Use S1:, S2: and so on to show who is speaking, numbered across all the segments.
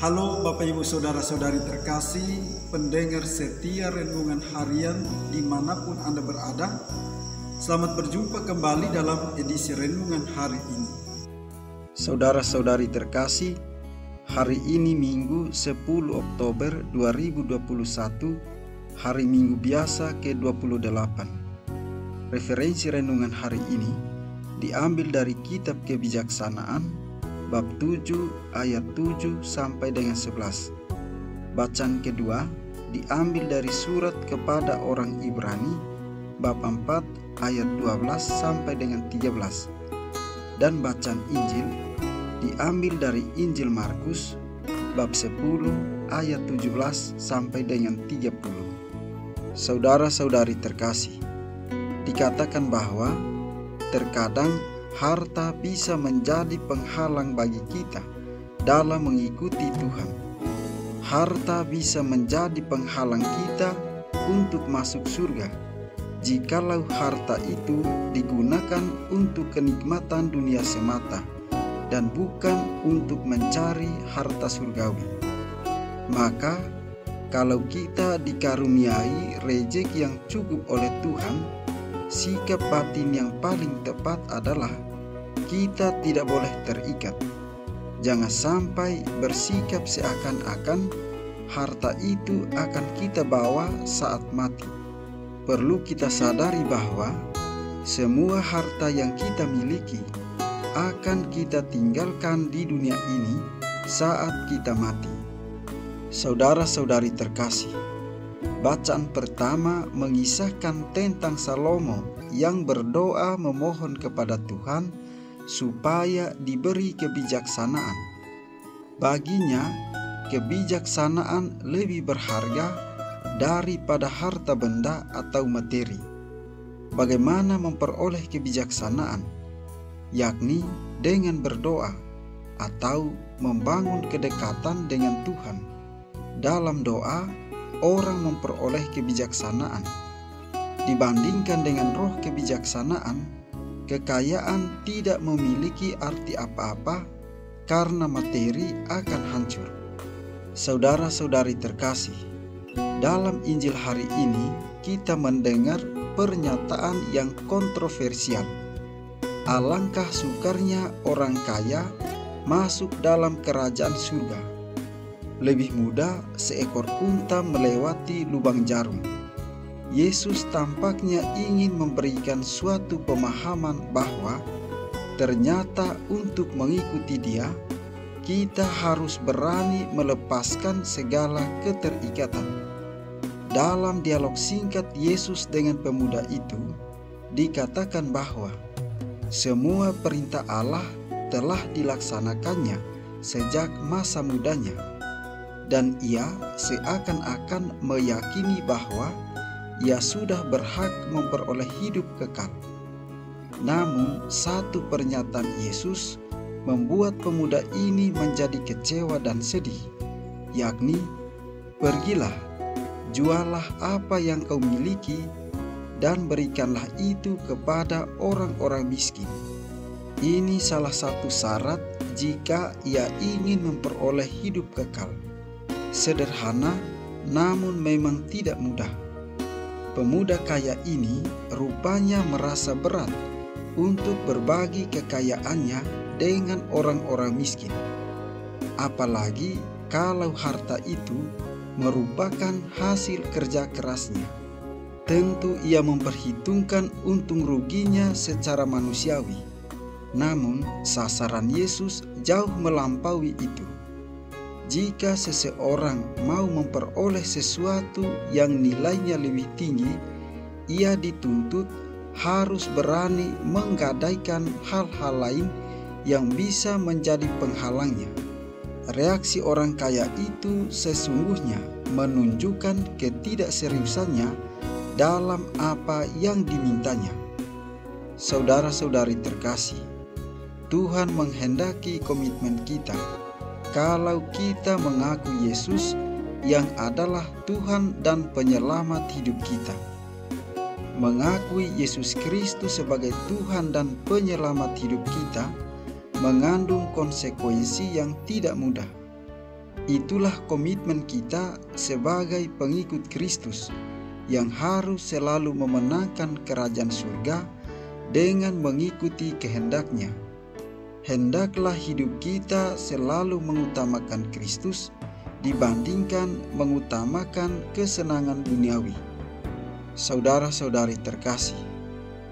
S1: Halo Bapak Ibu Saudara-saudari terkasih, pendengar setia Renungan Harian dimanapun Anda berada. Selamat berjumpa kembali dalam edisi Renungan hari ini. Saudara-saudari terkasih, hari ini Minggu 10 Oktober 2021, hari Minggu biasa ke-28. Referensi Renungan hari ini diambil dari Kitab Kebijaksanaan bab 7 ayat 7 sampai dengan 11. Bacaan kedua diambil dari surat kepada orang Ibrani bab 4 ayat 12 sampai dengan 13. Dan bacaan Injil diambil dari Injil Markus bab 10 ayat 17 sampai dengan 30. Saudara-saudari terkasih, dikatakan bahwa terkadang harta bisa menjadi penghalang bagi kita dalam mengikuti Tuhan. Harta bisa menjadi penghalang kita untuk masuk surga jikalau harta itu digunakan untuk kenikmatan dunia semata dan bukan untuk mencari harta surgawi. Maka kalau kita dikaruniai rezeki yang cukup oleh Tuhan, sikap batin yang paling tepat adalah kita tidak boleh terikat. Jangan sampai bersikap seakan-akan harta itu akan kita bawa saat mati. Perlu kita sadari bahwa semua harta yang kita miliki akan kita tinggalkan di dunia ini saat kita mati. Saudara-saudari terkasih, bacaan pertama mengisahkan tentang Salomo yang berdoa memohon kepada Tuhan supaya diberi kebijaksanaan. Baginya, kebijaksanaan lebih berharga daripada harta benda atau materi. Bagaimana memperoleh kebijaksanaan? Yakni dengan berdoa atau membangun kedekatan dengan Tuhan. Dalam doa, orang memperoleh kebijaksanaan. Dibandingkan dengan roh kebijaksanaan, kekayaan tidak memiliki arti apa-apa karena materi akan hancur. Saudara-saudari terkasih, dalam Injil hari ini kita mendengar pernyataan yang kontroversial. Alangkah sukarnya orang kaya masuk dalam kerajaan surga. Lebih mudah seekor unta melewati lubang jarum. Yesus tampaknya ingin memberikan suatu pemahaman bahwa ternyata untuk mengikuti Dia, kita harus berani melepaskan segala keterikatan. Dalam dialog singkat Yesus dengan pemuda itu, dikatakan bahwa semua perintah Allah telah dilaksanakannya sejak masa mudanya. Dan ia seakan-akan meyakini bahwa ia sudah berhak memperoleh hidup kekal. Namun satu pernyataan Yesus membuat pemuda ini menjadi kecewa dan sedih, yakni, "Pergilah, jualah apa yang kau miliki dan berikanlah itu kepada orang-orang miskin." Ini salah satu syarat jika ia ingin memperoleh hidup kekal. Sederhana, namun memang tidak mudah. Pemuda kaya ini rupanya merasa berat untuk berbagi kekayaannya dengan orang-orang miskin. Apalagi kalau harta itu merupakan hasil kerja kerasnya. Tentu ia memperhitungkan untung ruginya secara manusiawi. Namun sasaran Yesus jauh melampaui itu. Jika seseorang mau memperoleh sesuatu yang nilainya lebih tinggi, ia dituntut harus berani menggadaikan hal-hal lain yang bisa menjadi penghalangnya. Reaksi orang kaya itu sesungguhnya menunjukkan ketidakseriusannya dalam apa yang dimintanya. Saudara-saudari terkasih, Tuhan menghendaki komitmen kita. Kalau kita mengaku Yesus yang adalah Tuhan dan penyelamat hidup kita. Mengakui Yesus Kristus sebagai Tuhan dan penyelamat hidup kita mengandung konsekuensi yang tidak mudah. Itulah komitmen kita sebagai pengikut Kristus yang harus selalu memenangkan kerajaan surga dengan mengikuti kehendak-Nya. Hendaklah hidup kita selalu mengutamakan Kristus dibandingkan mengutamakan kesenangan duniawi. Saudara-saudari terkasih,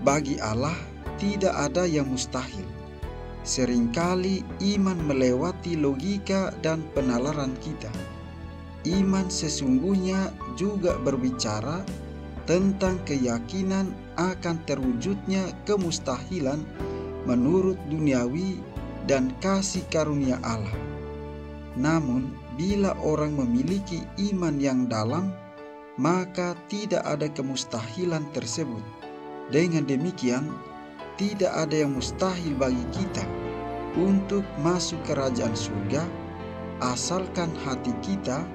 S1: bagi Allah tidak ada yang mustahil. Seringkali iman melewati logika dan penalaran kita. Iman sesungguhnya juga berbicara tentang keyakinan akan terwujudnya kemustahilan menurut duniawi dan kasih karunia Allah. Namun, bila orang memiliki iman yang dalam, maka tidak ada kemustahilan tersebut. Dengan demikian, tidak ada yang mustahil bagi kita untuk masuk kerajaan surga, asalkan hati kita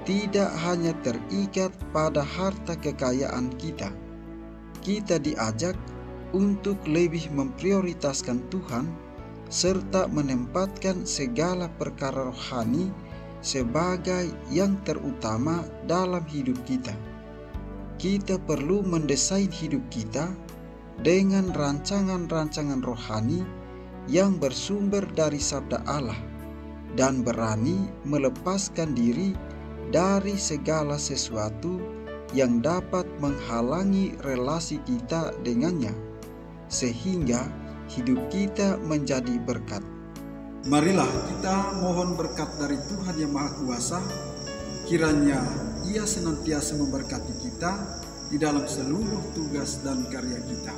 S1: tidak hanya terikat pada harta kekayaan kita. Kita diajak untuk lebih memprioritaskan Tuhan serta menempatkan segala perkara rohani sebagai yang terutama dalam hidup kita. Kita perlu mendesain hidup kita dengan rancangan-rancangan rohani yang bersumber dari sabda Allah dan berani melepaskan diri dari segala sesuatu yang dapat menghalangi relasi kita dengannya, sehingga hidup kita menjadi berkat. Marilah kita mohon berkat dari Tuhan Yang Maha Kuasa, kiranya Ia senantiasa memberkati kita di dalam seluruh tugas dan karya kita.